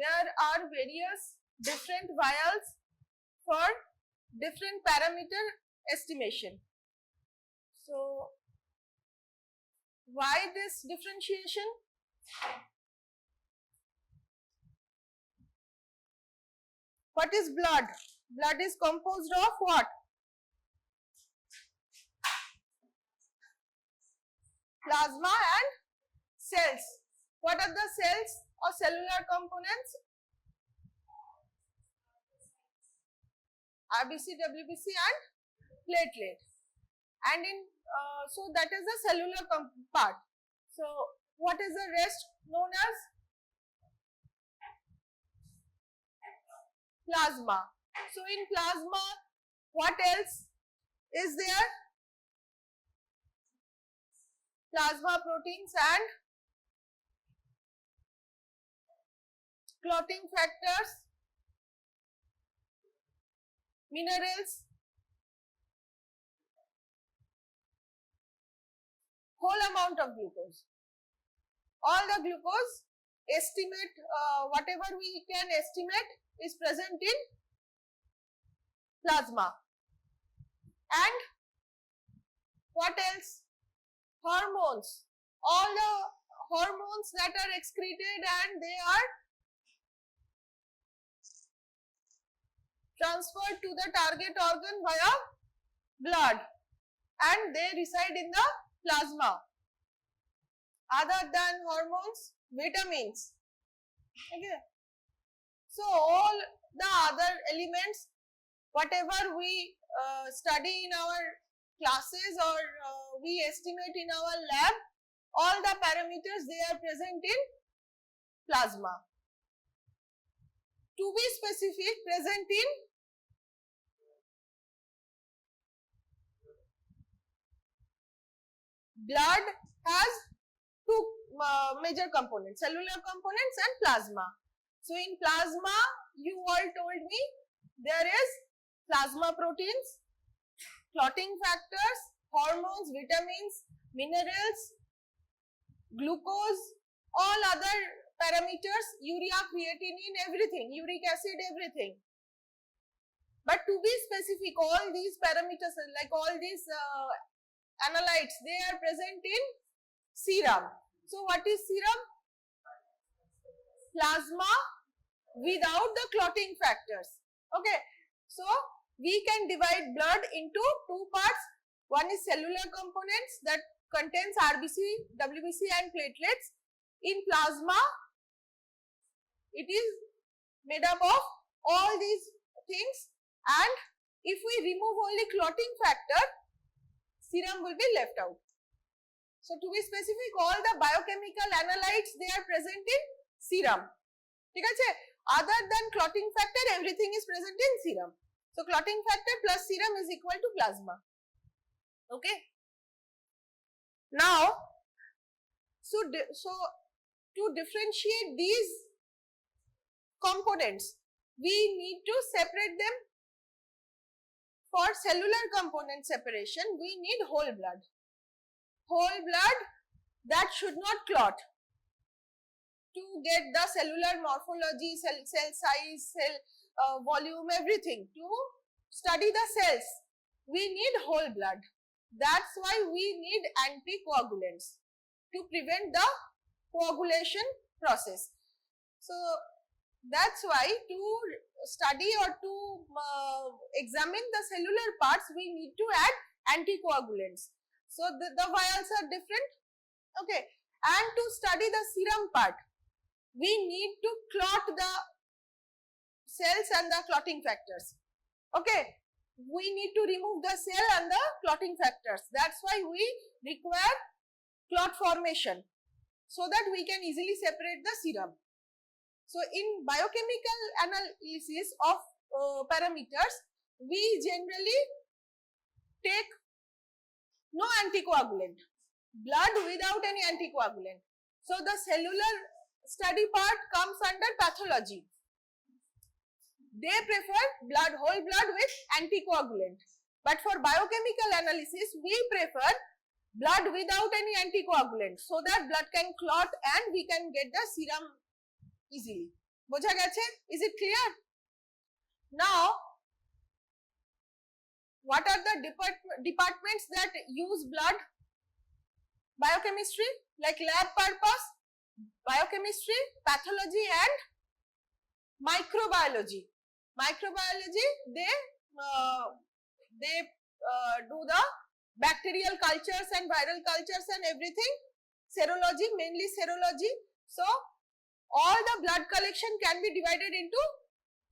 there are various different vials for different parameter estimation. So, why this differentiation? What is blood? Blood is composed of what? Plasma and cells. What are the cells or cellular components? RBC, WBC and platelet. And in so that is the cellular part. So what is the rest known as? Plasma. So in plasma, what else is there? Plasma proteins and clotting factors, minerals, whole amount of glucose. All the glucose estimate, whatever we can estimate is present in plasma. And what else? Hormones. All the hormones that are excreted and they are transferred to the target organ via blood and they reside in the plasma. Other than hormones, vitamins. Okay. So all the other elements, whatever we study in our classes or we estimate in our lab, all the parameters they are present in plasma. To be specific, present in blood has two major components, cellular components and plasma. So in plasma, you all told me there is plasma proteins, clotting factors, hormones, vitamins, minerals, glucose, all other parameters, urea, creatinine, everything, uric acid, everything. But to be specific, all these parameters, like all these analytes, they are present in serum. So what is serum? Plasma without the clotting factors. Okay. So we can divide blood into two parts. One is cellular components that contains RBC, WBC and platelets. In plasma, it is made up of all these things, and if we remove only clotting factor, serum will be left out. So to be specific, all the biochemical analytes they are present in serum. Other than clotting factor, everything is present in serum. So clotting factor plus serum is equal to plasma. Okay. Now, so to differentiate these components, we need to separate them. For cellular component separation, we need whole blood. Whole blood that should not clot. To get the cellular morphology, cell size, cell volume, everything, to study the cells, we need whole blood. That's why we need anticoagulants to prevent the coagulation process. So that's why to study or to examine the cellular parts, we need to add anticoagulants. So the vials are different. Okay. And to study the serum part, we need to clot the cells and the clotting factors. Okay. We need to remove the cell and the clotting factors. That's why we require clot formation so that we can easily separate the serum. So in biochemical analysis of parameters, we generally take no anticoagulant, blood without any anticoagulant. So the cellular study part comes under pathology. They prefer blood, whole blood with anticoagulant. But for biochemical analysis, we prefer blood without any anticoagulant so that blood can clot and we can get the serum easily. বোঝা গেছে? Is it clear? Now, what are the departments that use blood? Biochemistry, like lab purpose, biochemistry, pathology and microbiology. Microbiology, they do the bacterial cultures and viral cultures and everything. Serology, mainly serology. So all the blood collection can be divided into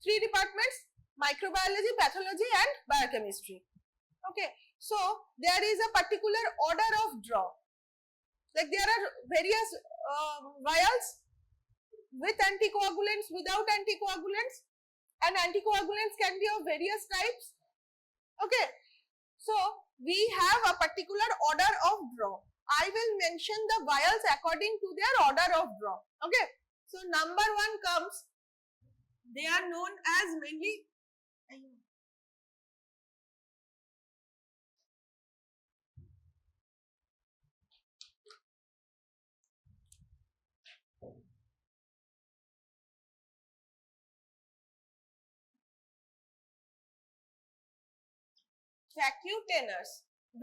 3 departments: microbiology, pathology and biochemistry. Okay, so there is a particular order of draw. Like there are various vials with anticoagulants, without anticoagulants, and anticoagulants can be of various types. Okay, so we have a particular order of draw. I will mention the vials according to their order of draw. Okay, so number 1 comes, they are known as mainly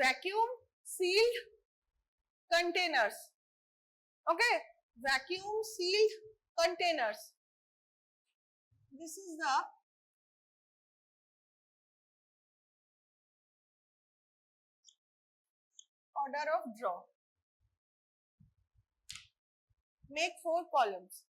vacuum sealed containers. Okay, vacuum sealed containers. This is the order of draw. Make 4 columns.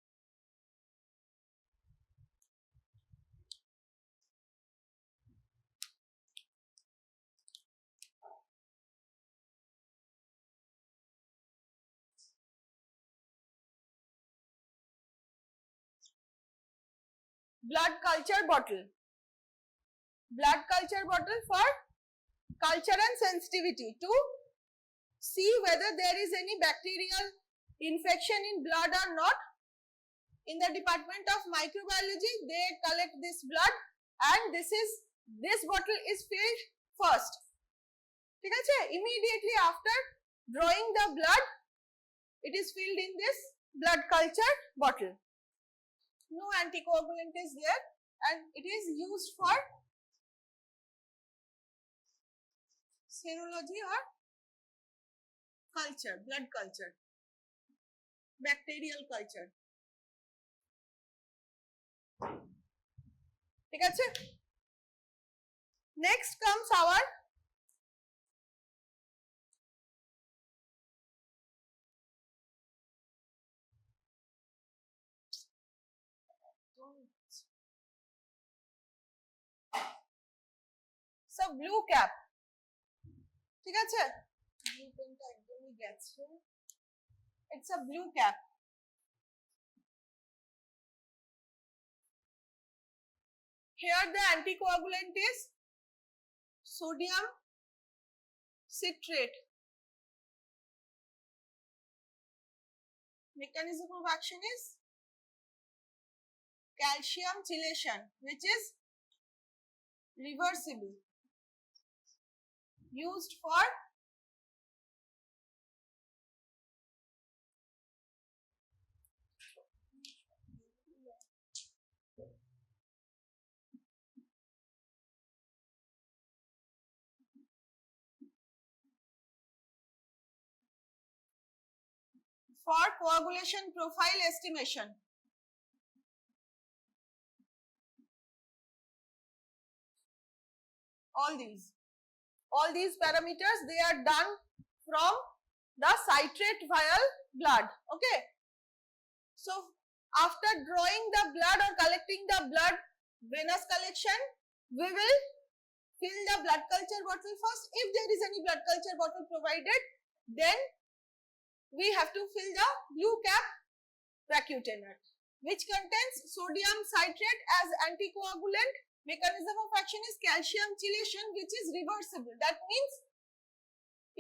Blood culture bottle. Blood culture bottle for culture and sensitivity to see whether there is any bacterial infection in blood or not. In the department of microbiology, they collect this blood and this bottle is filled first. ঠিক আছে? Immediately after drawing the blood, it is filled in this blood culture bottle. No anticoagulant is there and it is used for serology or culture, blood culture, bacterial culture. ঠিক আছে? Next comes our blue cap. ঠিক আছে? Blue penটা একদমই গেছে. It's a blue cap. Here the anticoagulant is sodium citrate. Mechanism of action is calcium chelation, which is reversible, used for coagulation profile estimation. All these parameters, they are done from the citrate vial blood. Okay, so after drawing the blood or collecting the blood, venous collection, we will fill the blood culture bottle first. If there is any blood culture bottle provided, then we have to fill the blue cap vacutainer, which contains sodium citrate as anticoagulant. Mechanism of action is calcium chelation, which is reversible. That means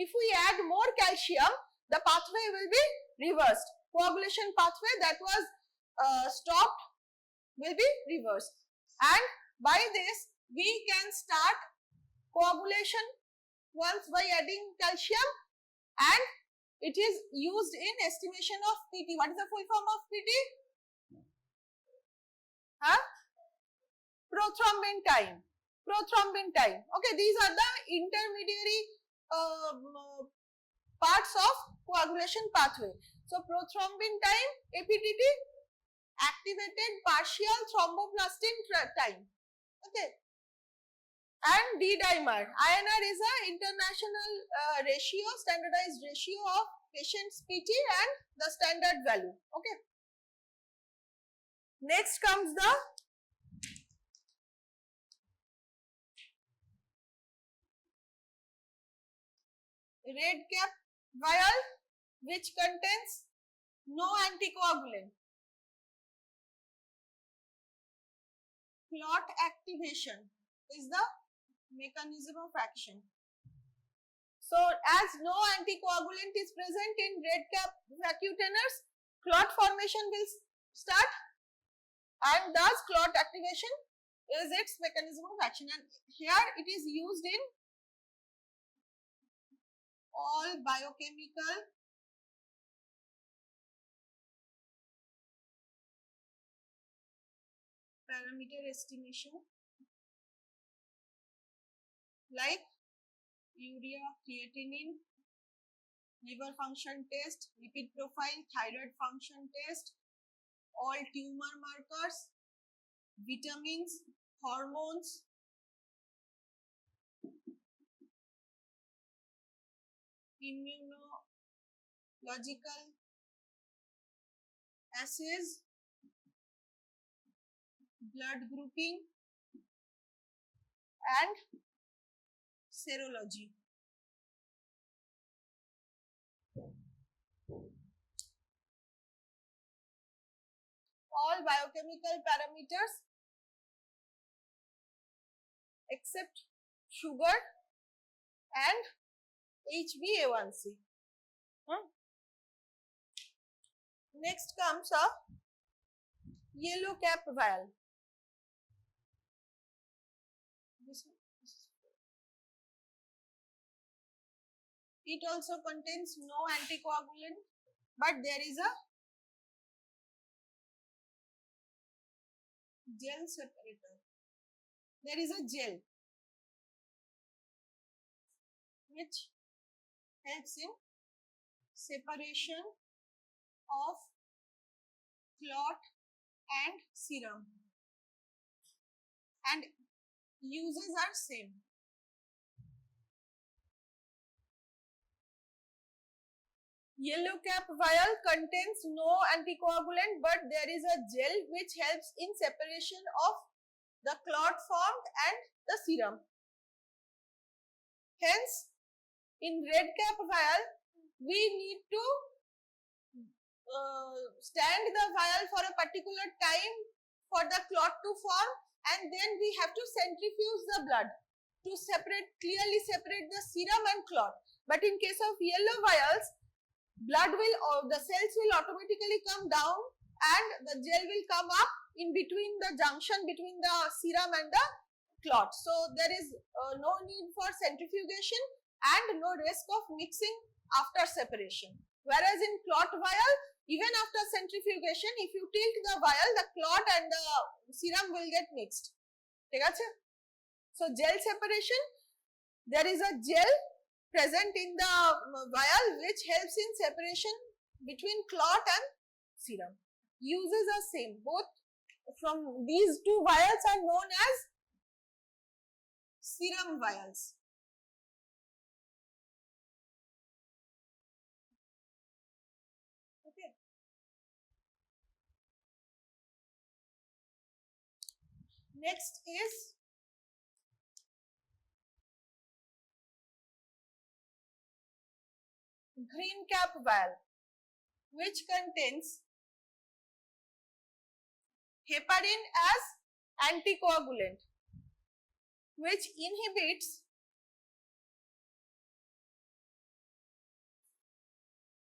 if we add more calcium, the pathway will be reversed. Coagulation pathway that was stopped will be reversed, and by this we can start coagulation once by adding calcium, and it is used in estimation of PT. What is the full form of PT? prothrombin time. Prothrombin time. Okay, these are the intermediary parts of coagulation pathway. So prothrombin time, APTT, activated partial thromboplastin time. Okay. And D-dimer. INR is a international ratio, standardized ratio of patient's PT and the standard value. Okay. Next comes the red cap vial, which contains no anticoagulant. Clot activation is the mechanism of action. So as no anticoagulant is present in red cap vacutainers, clot formation will start, and thus clot activation is its mechanism of action. And here it is used in all biochemical parameter estimation like urea, creatinine, liver function test, lipid profile, thyroid function test, all tumor markers, vitamins, hormones, immunological assays, blood grouping, and serology. All biochemical parameters except sugar and HbA1c. Next comes a yellow cap vial. It also contains no anticoagulant, but there is a gel separator. There is a gel which helps in separation of clot and serum, and uses are same. Yellow cap vial contains no anticoagulant, but there is a gel which helps in separation of the clot formed and the serum. Hence, in red cap vial, we need to stand the vial for a particular time for the clot to form, and then we have to centrifuge the blood to clearly separate the serum and clot. But in case of yellow vials, the cells will automatically come down and the gel will come up in between the junction between the serum and the clot. So there is no need for centrifugation and no risk of mixing after separation. Whereas in clot vial, even after centrifugation, if you tilt the vial, the clot and the serum will get mixed. So gel separation, there is a gel present in the vial which helps in separation between clot and serum. Uses are same. Both from these two vials are known as serum vials. Okay. Next is green cap vial, which contains heparin as anticoagulant, which inhibits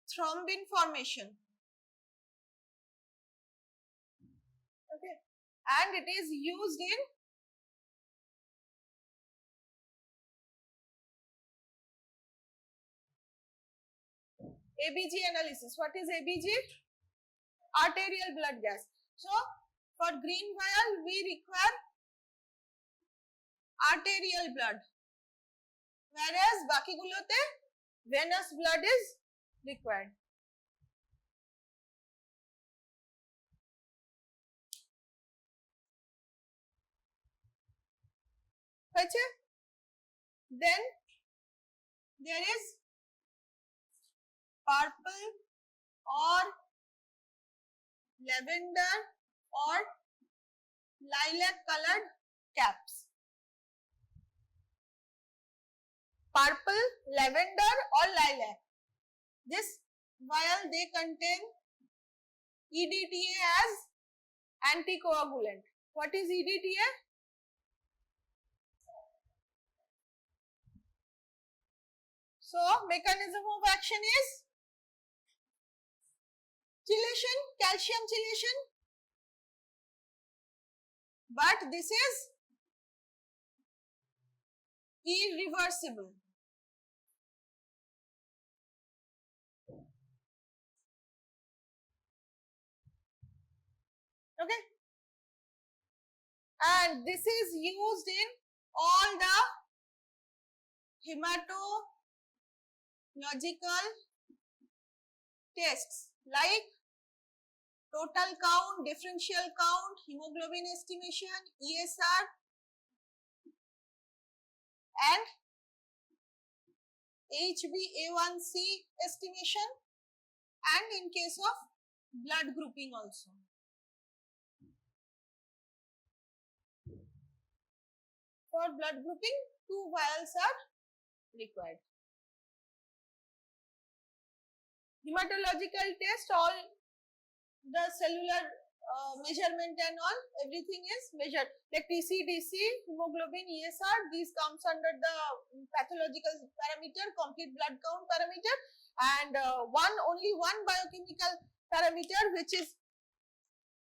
thrombin formation. Okay, and it is used in ABG analysis. What is ABG? Arterial blood gas. So for green vial, we require arterial blood, whereas বাকিগুলোতে venous blood is required. Then there is purple or lavender or lilac colored caps. Purple, lavender or lilac. This vial they contain EDTA as anticoagulant. What is EDTA? So mechanism of action is chelation, calcium chelation, but this is irreversible. Okay, and this is used in all the hematological tests like total count, differential count, hemoglobin estimation, ESR and HbA1c estimation, and in case of blood grouping also. For blood grouping, 2 vials are required. Hematological test, all the cellular measurement and all, everything is measured. Like TCDC, hemoglobin, ESR, these comes under the pathological parameter, complete blood count parameter, and only one biochemical parameter which is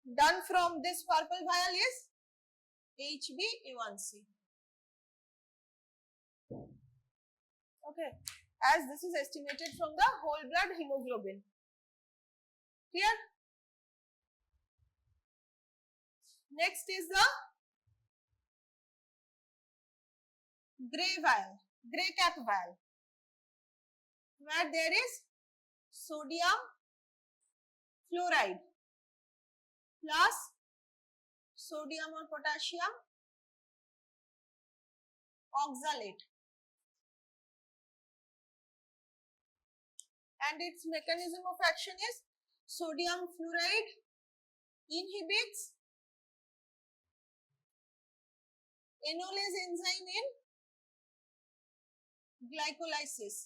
done from this purple vial is HbA1c. Okay, as this is estimated from the whole blood hemoglobin. Clear? Next is the grey vial, grey cap vial, where there is sodium fluoride plus sodium or potassium oxalate, and its mechanism of action is sodium fluoride inhibits enolase enzyme in glycolysis,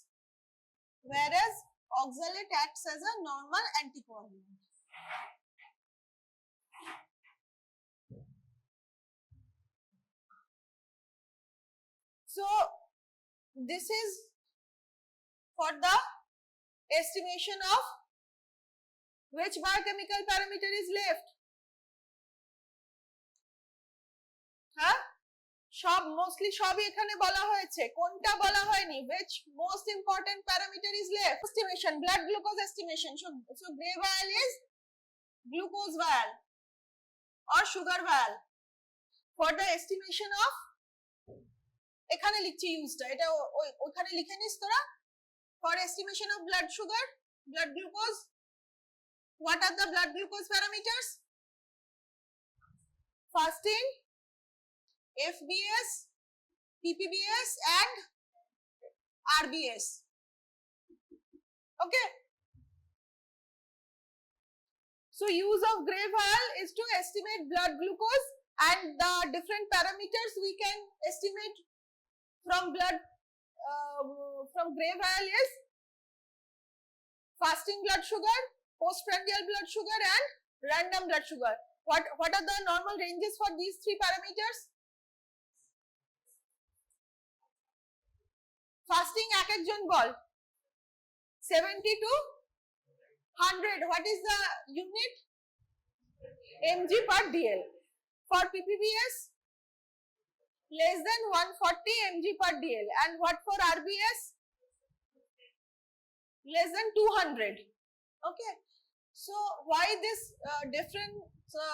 whereas oxalate acts as a normal anticoagulant. So this is for the estimation of which biochemical parameter is left. সব mostly সবই এখানে বলা হয়েছে, কোনটা বলা হয়নি, which most important parameter is left? Estimation, blood glucose estimation. So gray vial is glucose vial or sugar vial for the estimation of, এখানে লিখছি ইউজটা, এটা ওখানে লিখে নিস তোরা, for estimation of blood sugar, blood glucose. What are the blood glucose parameters? Fasting, FBS, PPBS and RBS. Okay. So use of gray vial is to estimate blood glucose, and the different parameters we can estimate from blood from gray vial is fasting blood sugar, postprandial blood sugar and random blood sugar. What are the normal ranges for these 3 parameters? Fasting এক একজন বল, 70 to 100. What is the unit? mg per dl. For PPBS, less than 140 mg per dl. And what for RBS? Less than 200. Okay. So why this difference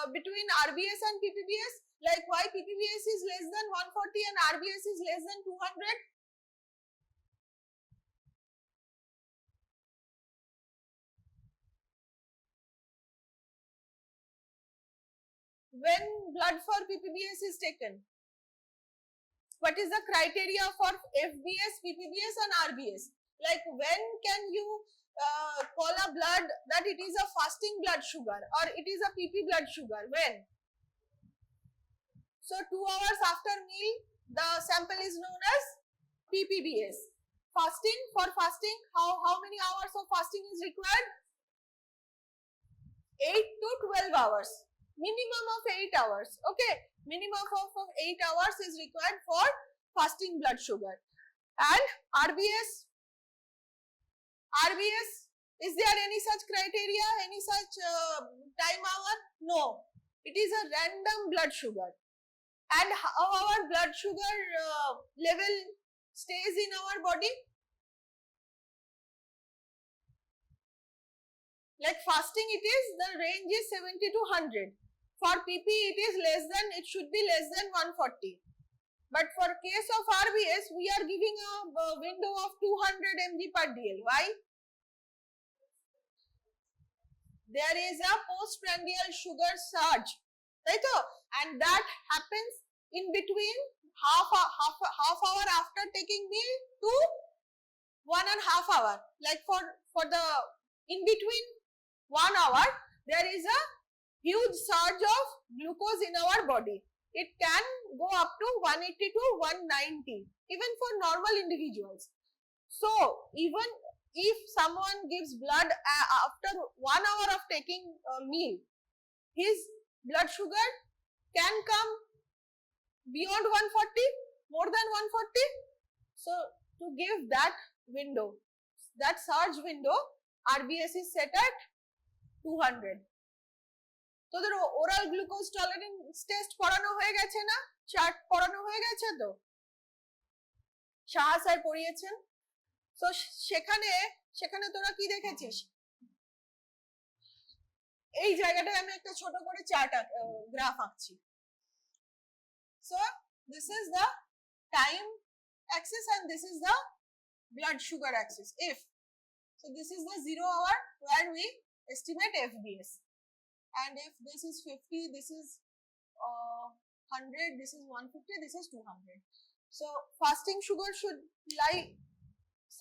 between RBS and PPBS? Like why PPBS is less than 140 and RBS is less than 200? When blood for PPBS is taken, what is the criteria for FBS, PPBS and RBS? Like when can you call a blood that it is a fasting blood sugar or it is a PP blood sugar? When? So 2 hours after meal, the sample is known as PPBS. Fasting, for fasting, how many hours of fasting is required? 8 to 12 hours. Minimum of 8 hours. Okay, minimum of 8 hours is required for fasting blood sugar. And RBS, is there any such criteria, any such time hour? No, it is a random blood sugar. And how our blood sugar level stays in our body? Like fasting, it is, the range is 70 to 100. For PP, it is less than, it should be less than 140. But for case of RBS, we are giving a window of 200 mg per dl. Why? There is a postprandial sugar surge, right? And that happens in between half hour after taking meal to 1.5 hour. Like for the in between 1 hour, there is a huge surge of glucose in our body. It can go up to 180 to 190, even for normal individuals. So even if someone gives blood after 1 hour of taking a meal, his blood sugar can come beyond 140, more than 140. So to give that window, that surge window, RBS is set at 200. তোদের oral glucose tolerance test করানো হয়ে গেছে না? Chart পড়ানো হয়ে গেছে তো? Shah sir পড়িয়েছেন। তো সেখানে তোরা কি দেখেছিস? এই জায়গাটায় আমি একটা ছোট করে চার্ট গ্রাফ আঁকছি। So this is the time axis and this is the blood sugar axis. So this is the 0 hour where we estimate FBS. And if this is 50, this is 100, this is 150, this is 200. So fasting sugar should lie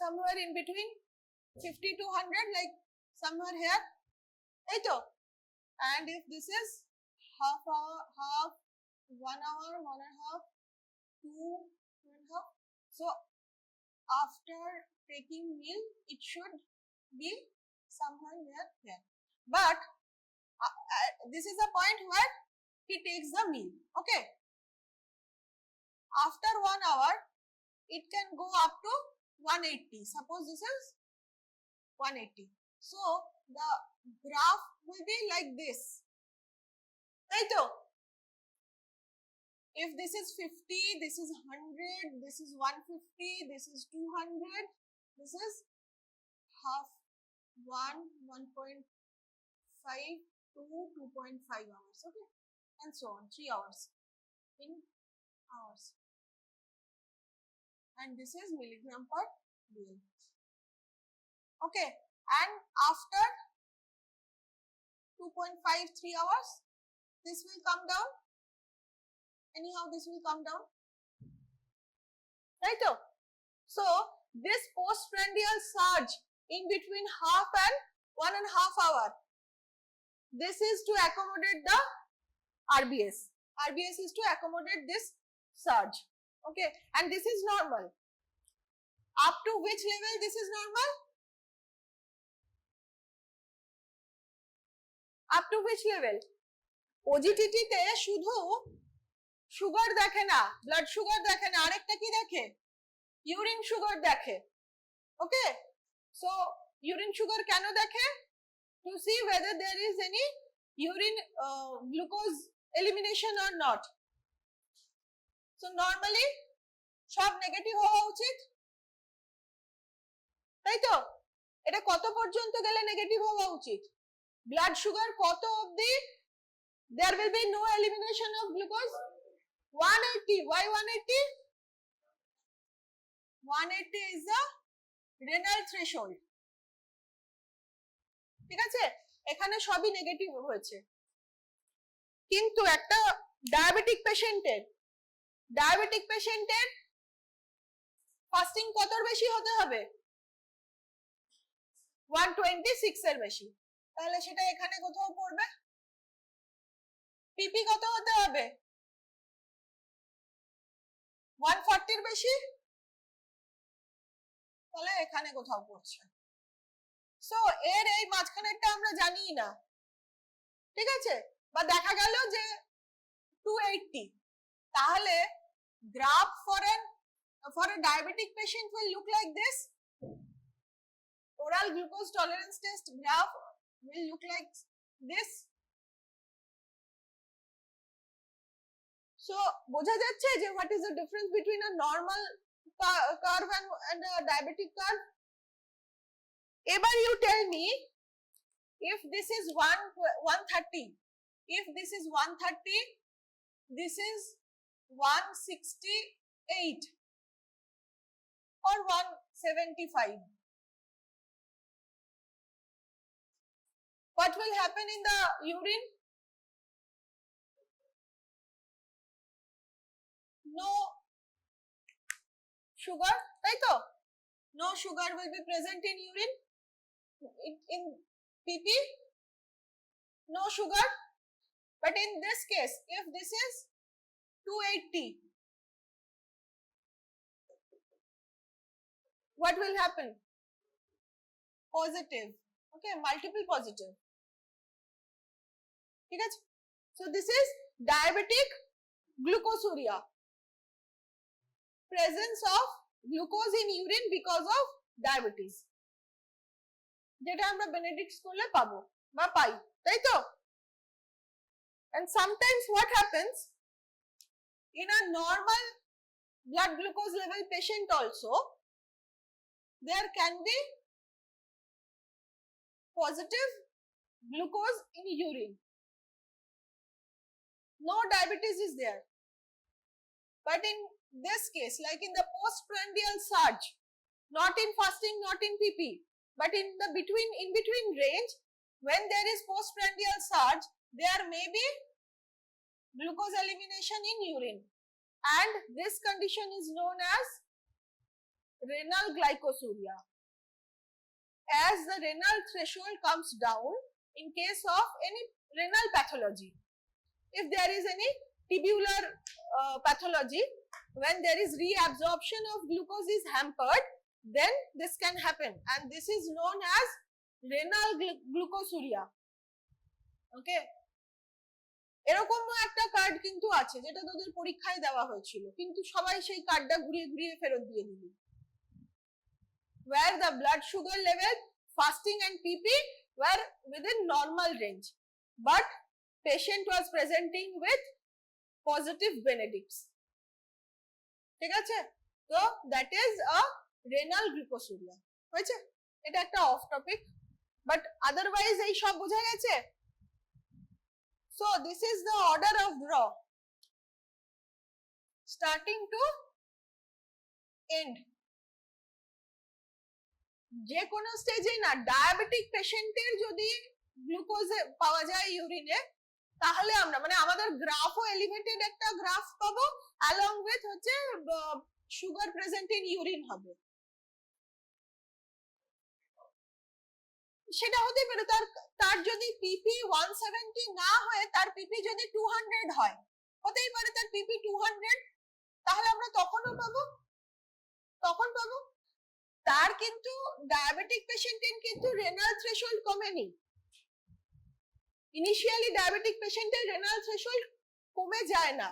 somewhere in between 50 to 100, like somewhere here. Right? And if this is half hour, 1 hour, 1.5, 2.5. So after taking meal, it should be somewhere here. But this is the point where he takes the meal. Okay. After 1 hour, it can go up to 180. Suppose this is 180. So the graph will be like this. Right? If this is 50, this is 100, this is 150, this is 200, this is half 1.5 to 2.5 hours, okay, and so on, 3 hours in hours. And this is milligram per dl. Okay, and after 2.5, 3 hours, this will come down. Anyhow, this will come down. Right? So this postprandial surge in between half and 1.5 hour, this is to accommodate the RBS. RBS is to accommodate this surge. Okay, and this is normal. Up to which level this is normal? Up to which level? OGTT তে শুধু sugar দেখে না, blood sugar দেখে না, আরেকটা কি দেখে? Urine sugar দেখে। ওকে, সো ইউরিন সুগার কেন দেখে? To see whether there is any urine glucose elimination or not. So normally সব নেগেটিভ হওয়া উচিত, তাই তো? এটা কত পর্যন্ত গেলে নেগেটিভ হওয়া উচিত? blood sugar কত অবধি there will be no elimination of glucose 180 why 180 180 is the renal threshold ঠিক আছে এখানে সবই নেগেটিভ হয়েছে কিন্তু একটা ডায়াবেটিক পেশেন্টের ফাস্টিং কতর বেশি হতে হবে 126 এর বেশি তাহলে সেটা এখানে কোথাও পড়বে পিপি কত হতে হবে 140 এর বেশি তাহলে এখানে কোথাও পড়ছে সো এর এই মাঝখানেরটা আমরা জানিই না ঠিক আছে বা দেখা গেল যে 280 তাহলে graph for a diabetic patient will look like this oral glucose tolerance test graph will look like this so বোঝা যাচ্ছে যে what is the difference between a normal curve and a diabetic curve ever you tell me if this is 130 if this is 130 this is 168 or 175 what will happen in the urine no sugar right no sugar will be present in urine in pp no sugar but in this case if this is 280 what will happen positive okay multiple positive ঠিক আছে so this is diabetic glucosuria presence of glucose in urine because of diabetes যেটা আমরা Benedict করলে পাবো বা পাই তাই তো and sometimes what happens in a normal blood glucose level patient also there can be positive glucose in urine no diabetes is there but in this case like in the postprandial surge not in fasting not in pp but in the in between range when there is postprandial surge there may be glucose elimination in urine and this condition is known as renal glycosuria as the renal threshold comes down in case of any renal pathology if there is any tubular pathology when there is reabsorption of glucose is hampered then this can happen and this is known as renal glucosuria okay এরকম একটা card কিন্তু আছে যেটা তোদের পরীক্ষায় দেওয়া হয়েছিল কিন্তু সবাই সেই কার্ডটা ঘুরিয়ে ঘুরিয়ে ফেরত দিয়ে দিল where the blood sugar level fasting and pp were within normal range but patient was presenting with positive benedicts ঠিক আছে তো that is a renal glucosuria হয়েছে এটা একটা অফ টপিক বাট আদারওয়াইজ এই সব বোঝা গেছে so this is the order of draw starting to end যে কোনো স্টেজে না ডায়াবেটিক পেশেন্টের যদি গ্লুকোজ পাওয়া যায় ইউরিনে তাহলে আমরা মানে আমাদের গ্রাফও এলিভেটেড একটা গ্রাফ পাবো along with হচ্ছে সুগার প্রেজেন্ট ইন ইউরিন হবে সেটা হতে পারে তার যদি পিপি 170 না হয় তার পিপি যদি 200 হয় হতেই পারে তার পিপি 200 তাহলে আমরা তখন পাবো তার কিন্তু ডায়াবেটিক পেশেন্টের কিন্তু রেনাল থ্রেশহোল্ড কমেনি ইনিশিয়ালি ডায়াবেটিক পেশেন্টের রেনাল থ্রেশহোল্ড কমে যায় না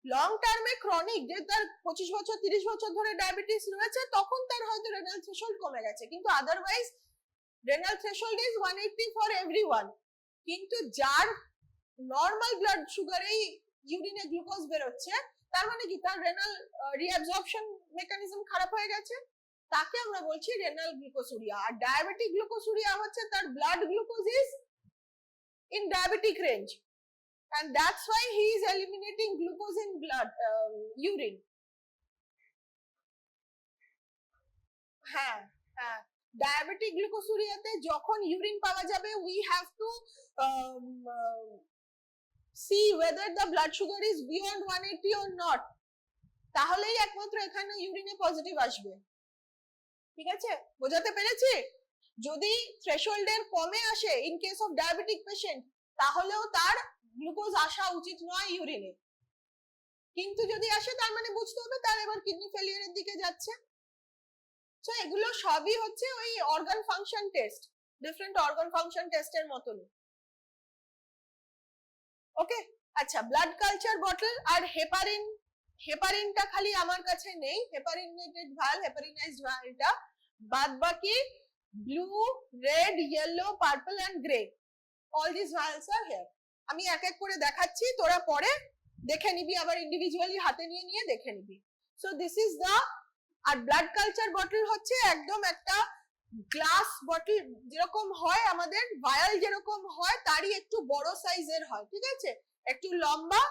লং টার্মে ক্রনিক যে তার 25 বছর 30 বছর ধরে ডায়াবেটিস রয়েছে তখন তার হয়তো রেনাল থ্রেশহোল্ড কমে গেছে কিন্তু otherwise renal threshold is 180 for everyone কিন্তু যার নরমাল ব্লাড সুগারেই ইউরিনে গ্লুকোজ বের হচ্ছে তার মানে কি তার রেনাল রিঅ্যাবজর্পশন মেকানিজম খারাপ হয়ে গেছে তাকে আমরা বলছি রেনাল গ্লুকোসুরিয়া আর ডায়াবেটিক গ্লুকোসুরিয়া হচ্ছে তার blood glucose is in diabetic range, and that's why he is eliminating glucose in blood, urine. হ্যাঁ হ্যাঁ, ডায়াবেটিক গ্লুকোসুরিয়াতে যখন ইউরিন পাওয়া যাবে, we have to see whether the blood sugar is beyond 180 or not. তাহলেই একমাত্র এখানে ইউরিনে পজিটিভ আসবে। ঠিক আছে, বোঝাতে পেরেছি? যদি থ্রেশহোল্ডের কমে আসে in case of diabetic patient, তাহলেও তার গ্লুকোজ আসা উচিত নয় ইউরিনে, কিন্তু যদি আসে তার মানে বুঝতে হবে তার এবার কিডনি ফেলিয়ারের দিকে যাচ্ছে। সো এগুলো সবই হচ্ছে ওই organ function test, different organ function টেস্টের মতন। ওকে, আচ্ছা, ব্লাড কালচার বটল আর হেপারিন, হেপারিনটা খালি আমার কাছে নেই, হেপারিনেটেড ভায়াল, হেপারিনাইজড ভায়ালটা, বাদ বাকি blue, red, yellow, purple and grey, all this vials are here. আমি এক এক করে দেখাচ্ছি, তোরা পরে দেখে নিবি, আবার ইন্ডিভিজুয়ালি হাতে নিয়ে নিয়ে দেখে নিবি। সো দিস ইজ দা, আর ব্লাড কালচার বটল হচ্ছে একদম একটা গ্লাস বটল, যেরকম হয় আমাদের ভায়াল যেরকম হয় তারই একটু বড় সাইজের হয়, ঠিক আছে, একটু লম্বা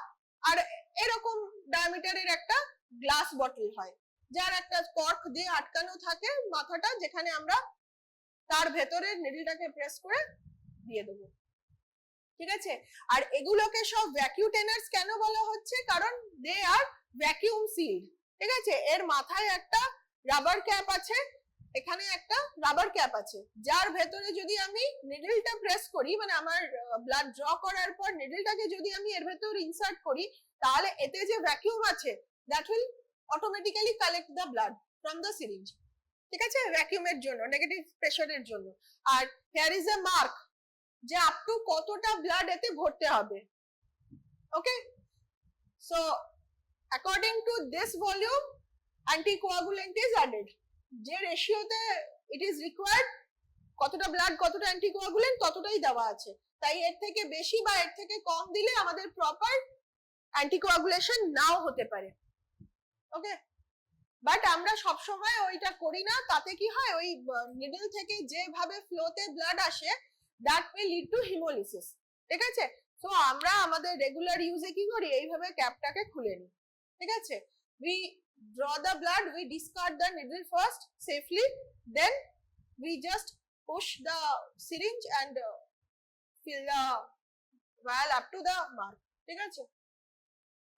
আর এরকম ডায়ামিটারের একটা গ্লাস বটল হয়, যার একটা কর্ক দিয়ে আটকানো থাকে মাথাটা, যেখানে আমরা তার ভেতরে নিডলটাকে প্রেস করে দিয়ে দেবো। ঠিক আছে, আর এগুলোকে সব ভ্যাকিউটেনার্স কেন বলা হচ্ছে? কারণ দে আর ভ্যাকিউম সিল্ড। ঠিক আছে, এর মাথায় একটা রাবার ক্যাপ আছে, এখানে একটা রাবার ক্যাপ আছে, যার ভেতরে যদি আমি নিডলটা প্রেস করি, মানে আমার ব্লাড ড্র করার পর নিডলটাকে যদি আমি এর ভেতর ইনসার্ট করি, তাহলে এতে যে ভ্যাকিউম আছে that will automatically collect the blood from the syringe. ঠিক আছে, ভ্যাকিউমের জন্য, নেগেটিভ প্রেসারের জন্য। আর হিয়ার ইজ এ মার্ক যে আপ টু কতটা ব্লাড এতে ভরতে হবে। Okay, so according to this volume anticoagulant is added, যে রেশিওতে ইট ইজ রিকোয়ার্ড, কতটা ব্লাড কতটা অ্যান্টিকোয়াগুলেন্ট ততটাই দেওয়া আছে, তাই এর থেকে বেশি বা এর থেকে কম দিলে আমাদের প্রপার অ্যান্টিকোয়াগুলেশন নাও হতে পারে। ওকে, বাট আমরা সব সময় ওইটা করি না, তাতে কি হয়, ওই নিডল থেকে যেভাবে ফ্লোতে ব্লাড আসে that will lead to haemolysis. ঠিক আছে, তো আমরা আমাদের রেগুলার ইউজে কি করি, এইভাবে ক্যাপটাকে খুলে নিই। ঠিক আছে, we draw the blood, we discard the needle first safely, then we just push the syringe and fill the vial up to the mark. ঠিক আছে,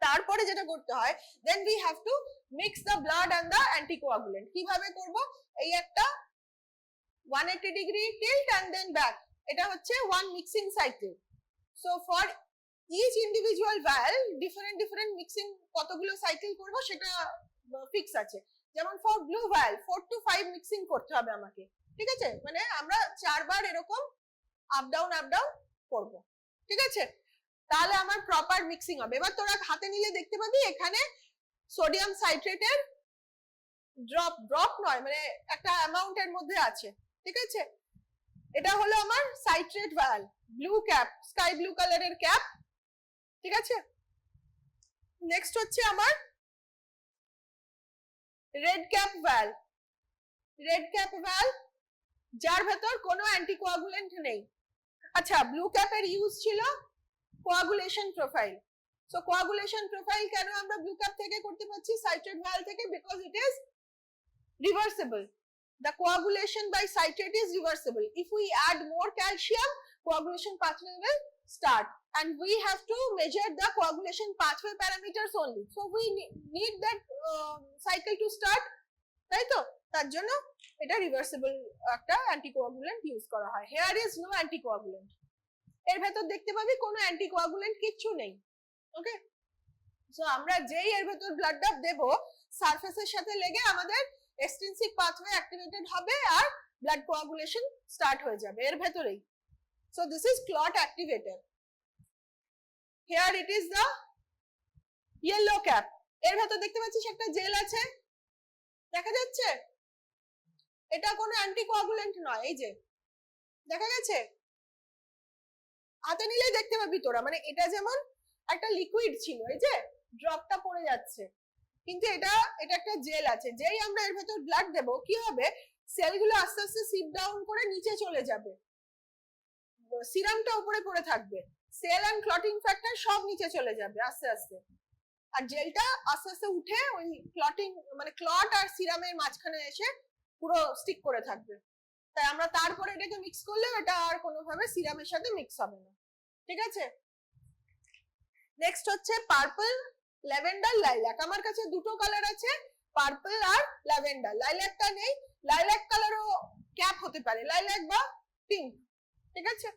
তারপরে যেটা করতে হয়, then we have to mix the blood and the anticoagulant। কিভাবে করব, এই একটা 180 degree tilt and then back, এটা হচ্ছে one mixing cycle। so for each individual vial different mixing কতগুলো সাইকেল করব সেটা ফিক্স আছে। যেমন ফর ব্লু ভায়াল 4 to 5 মিক্সিং করতে হবে আমাকে। ঠিক আছে, মানে আমরা 4 বার এরকম আপ ডাউন করব। ঠিক আছে, তাহলে আমার প্রপার মিক্সিং হবে। এবার তোরা হাতে নিলে দেখতে পাবি এখানে সোডিয়াম সাইট্রেটের ড্রপ নয়, মানে একটা অ্যামাউন্টের মধ্যে আছে। ঠিক আছে, এটা হলো আমার citrate ভায়াল, blue cap, sky blue কালারের ক্যাপ। ঠিক আছে, নেক্সট হচ্ছে আমার রেড ক্যাপ ভায়াল, রেড ক্যাপ ভায়াল যার ভেতর কোনো অ্যান্টিকোয়াগুলেন্ট নেই। আচ্ছা, ব্লু ক্যাপের ইউজ ছিল coagulation profile. So coagulation profile কেন আমরা ব্লু ক্যাপ থেকে করতে পারছি, সাইট্রেট ভায়াল থেকে? Because it is reversible. The coagulation by citrate is reversible. If we add more calcium, coagulation pathway will start, and we have to measure the coagulation pathway parameters only. So we need that cycle to start, তাই তো? তার জন্য এটা reversible একটা anticoagulant use করা হয়। Hair is no anticoagulant, এর ভেতর দেখতে পাবি কোনো অ্যান্টিকোয়াগুলেন্ট কিচ্ছু নেই। ওকে, সো আমরা যেই এর ভেতর ব্লাডটা দেব, সারফেসের সাথে লেগে আমাদের extrinsic pathway activated হবে আর blood coagulation start হয়ে যাবে এর ভেতরেই। So this is clot activator. Here it is the yellow cap. এর ভেতর দেখতে পাচ্ছিস একটা জেল আছে, দেখা যাচ্ছে? এটা কোনো অ্যান্টিকোয়াগুলেন্ট নয়, এই যে দেখা গেছে, হাতে নিলেই দেখতে পাবি তোরা। মানে এটা যেমন একটা লিকুইড ছিল, এই যে ড্রপটা পড়ে যাচ্ছে, কিন্তু এটা একটা জেল আছে। যেই আমরা এর ভেতর ব্লাড দেব, কি হবে, সেলগুলো আস্তে আস্তে সিপ ডাউন করে নিচে চলে যাবে, সিরামটা উপরে পড়ে থাকবে, সেল অ্যান্ড ক্লটিং ফ্যাক্টর সব নিচে চলে যাবে আস্তে আস্তে, আর জেলটা আস্তে আস্তে উঠে ওই ক্লটিং মানে ক্লট আর সিরামের মাঝখানে এসে পুরো স্টিক করে থাকবে। তাই আমরা তারপরে এটাকে মিক্স করলে এটা আর কোনোভাবে সিরামের সাথে মিক্স হবে না, ঠিক আছে। নেক্সট হচ্ছে পার্পল, ল্যাভেন্ডার, লাইল্যাক। আমার কাছে দুটো কালার আছে, পার্পল আর ল্যাভেন্ডার। লাইল্যাকটা নেই, লাইল্যাক কালারও ক্যাপ হতে পারে, লাইল্যাক বা পিঙ্ক, ঠিক আছে।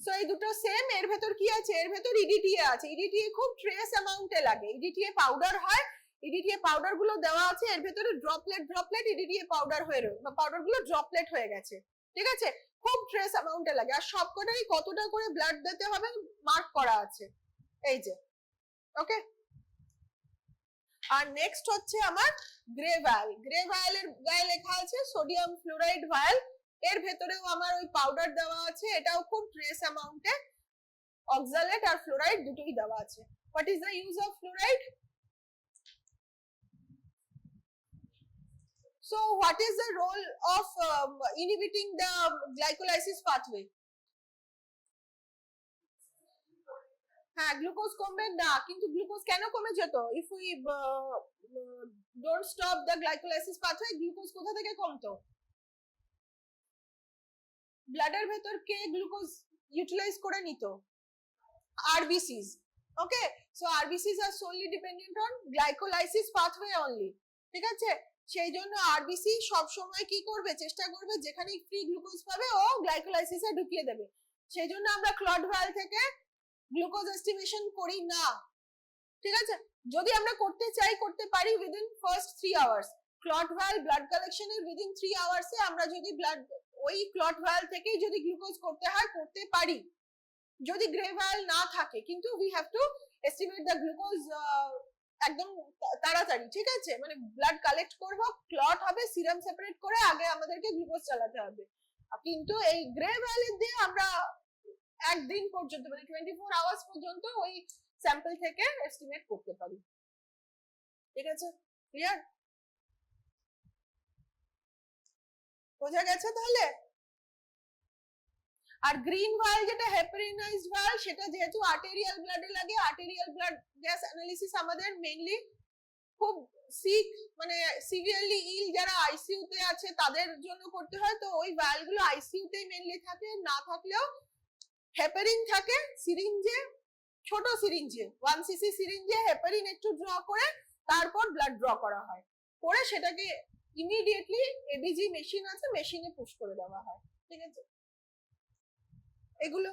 সো এই দুটো সেম। এর ভেতর কি আছে? এর ভেতর ইডিটিএ আছে। ইডিটিএ খুব ট্রেস অ্যামাউন্টে লাগে, ইডিটিএ পাউডার হয়, ইডিটিএ পাউডার গুলো দেওয়া আছে, এর ভেতরে ড্রপলেট ড্রপলেট ইডিটিএ পাউডার হয়ে রয়েছে, পাউডার গুলো ড্রপলেট হয়ে গেছে, ঠিক আছে। খুব ট্রেস অ্যামাউন্টে লাগে, আর সবকটাই কতটা করে ব্লাড দিতে হবে মার্ক করা আছে, এই যে, ওকে। আর নেক্সট হচ্ছে আমার গ্রে ভায়াল। গ্রে ভায়ালের গায়ে লেখা আছে সোডিয়াম ফ্লোরাইড ভায়াল, এর ভেতরেও আমার ওই পাউডার দেওয়া আছে, এটাও খুব ট্রেস অ্যামাউন্টে অক্সালেট আর ফ্লোরাইড দুটোই দেওয়া আছে। What is the use of fluoride? So what is the role of inhibiting the glycolysis pathway? হ্যাঁ, গ্লুকোজ কমবে না, কিন্তু গ্লুকোজ কেন কমে যেত? If we don't stop the glycolysis pathway, glucose কোথা থেকে কমতো? ব্লাডের ভেতর কে গ্লুকোজ ইউটিলাইজ করে নিত? RBCs, okay. So RBCs are solely dependent on glycolysis pathway only, ঠিক আছে। সেই জন্য আরবিসি সব সময় কি করবে? চেষ্টা করবে যেখানে ফ্রি গ্লুকোজ পাবে ও গ্লাইকোলাইসিসে ঢুকিয়ে দেবে। সেই জন্য আমরা ক্লট ভায়াল থেকে গ্লুকোজ এস্টিমেশন করি না, ঠিক আছে। যদি আমরা করতে চাই করতে পারি within first 3 hours. Clot vial blood কালেকশনের উইদিন 3 আওয়ার্সে আমরা যদি ব্লাড ওই ক্লট ভায়াল থেকেই যদি গ্লুকোজ করতে হয় করতে পারি, যদি গ্রে ভায়াল না থাকে, কিন্তু we have to estimate the glucose একদম তাড়াতাড়ি, ঠিক আছে। মানে ব্লাড কালেক্ট করব, ক্লট হবে, সিরাম সেপারেট করে আগে আমাদেরকে গ্লুকোজ চালাতে হবে। কিন্তু এই গ্রে ভায়ালের দিয়ে আমরা একদিন পর্যন্ত মানে 24 আওয়ার্স পর্যন্ত ওই স্যাম্পল থেকে এস্টিমেট করতে পারি, ঠিক আছে। ক্লিয়ার? বোঝা গেছে তাহলে? আর গ্রিন ভায়াল যেটা হেপারিনাইজড ভায়াল, সেটা যেহেতু আর্টেরিয়াল ব্লাডে লাগে, আর্টেরিয়াল ব্লাড গ্যাস অ্যানালিসিস আমাদের মেইনলি খুব সিক মানে সিভিয়ারলি ইল যারা আইসিইউ তে আছে তাদের জন্য করতে হয়। তো ওই ভায়াল গুলো আইসিইউ তেই মেইনলি থাকে, না থাকলেও হেপারিন থাকে সিরিঞ্জে, ছোট সিরিঞ্জে 1 সিসি সিরিঞ্জে হেপারিন একটু ড্র করে তারপর ব্লাড ড্র করা হয়, করে সেটাকে ইমিডিয়েটলি এবিজি মেশিন আছে, মেশিনে পুশ করে দেওয়া হয়, ঠিক আছে। এগুলো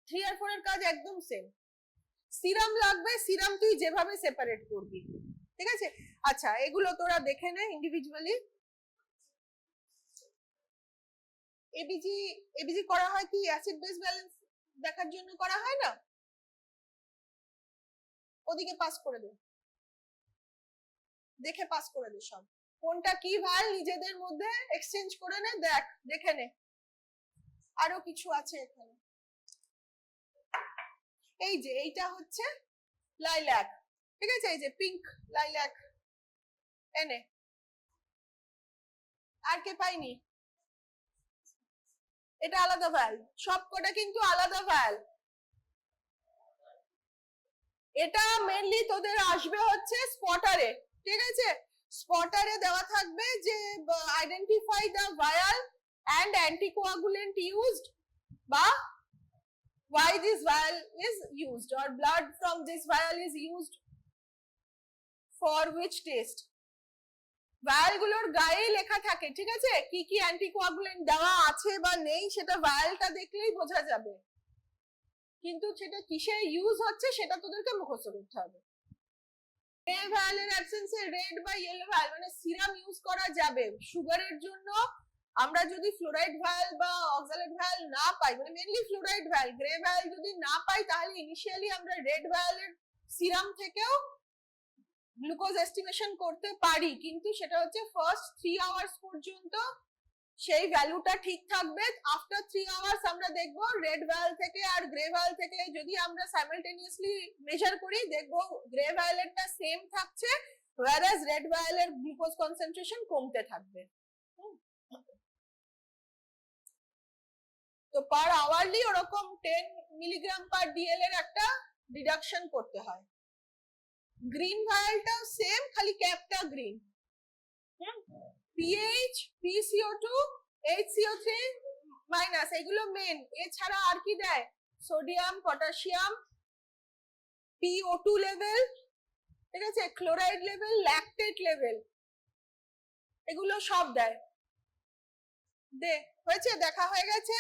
3 আর 4 এর কাজ একদম সেম। সিরাম লাগবে, সিরাম তুই যেভাবে সেপারেট করবি, ঠিক আছে। আচ্ছা, এগুলো তোরা দেখে নে ইন্ডিভিজুয়ালি। এবিজি এবিজি করা হয় কি অ্যাসিড বেস ব্যালেন্স দেখার জন্য করা হয় না? ওদিকে পাস করে দে, দেখে পাস করে দে সব, কোনটা কি ভায়াল নিজেদের মধ্যে এক্সচেঞ্জ করে নে, দেখ দেখে নে। আরো কিছু আছে এখানে, এই যে এইটা হচ্ছে লাইল্যাক, ঠিক আছে, এই যে পিঙ্ক লাইল্যাক এনে। আর কে পাইনি? এটা আলাদা ভায়াল, সবকটা কিন্তু আলাদা ভায়াল। এটা মেইনলি তোদের আসবে হচ্ছে স্পটারে, ঠিক আছে। স্পটারে দেওয়া থাকবে যে identify the ভায়াল and anticoagulant used বা why this vial is used or blood from this vial is used for which test. ভায়াল গুলোর গায়ে লেখা থাকে, ঠিক আছে, কি কি অ্যান্টিকোয়াগুলেন্ট দেওয়া আছে বা নেই সেটা ভায়ালটা দেখলেই বোঝা যাবে, কিন্তু সেটা কিসে ইউজ হচ্ছে সেটা তোদেরকে মুখস্থ করতে হবে। গ্রে ভায়ালের অ্যাবসেন্সে রেড বা ইয়েলো ভায়াল মানে সিরাম ইউজ করা যাবে। সুগারের জন্য আমরা যদি ফ্লোরাইড ভায়াল বা অক্সালেট ভায়াল না পাই, মানে মেইনলি ফ্লোরাইড ভায়াল, গ্রে ভায়াল যদি না পাই, তাহলে ইনিশিয়ালি আমরা রেড ভায়ালের সিরাম থেকেও গ্লুকোজ এস্টিমেশন করতে পারি, কিন্তু সেটা হচ্ছে ফার্স্ট 3 আওয়ার্স পর্যন্ত সেই ভ্যালুটা ঠিক থাকবে। আফটার 3 আওয়ার্স আমরা দেখবো রেড ভায়াল থেকে আর গ্রে ভায়াল থেকে যদি আমরা সাইমালটেনিয়াসলি মেজার করি, দেখবো গ্রে ভায়ালেরটা সেম থাকছে, whereas রেড ভায়ালের গ্লুকোজ কনসেন্ট্রেশন কমতে থাকবে। তো পার আওয়ারলি ওরকম 10 মিলিগ্রাম পার ডিএল এর একটা ডিডাকশন করতে হয়। গ্রিন ভায়ালটাও সেম, খালি ক্যাপটা green. PH, PCO2, HCO3 minus, এগুলো মেন। এছাড়া আর কি দেয়? সোডিয়াম, পটাশিয়াম, PO2 লেভেল, ঠিক আছে, ক্লোরাইড লেভেল, ল্যাকটেট লেভেল, এগুলো সব দেয়। হয়েছে, দেখা হয়ে গেছে।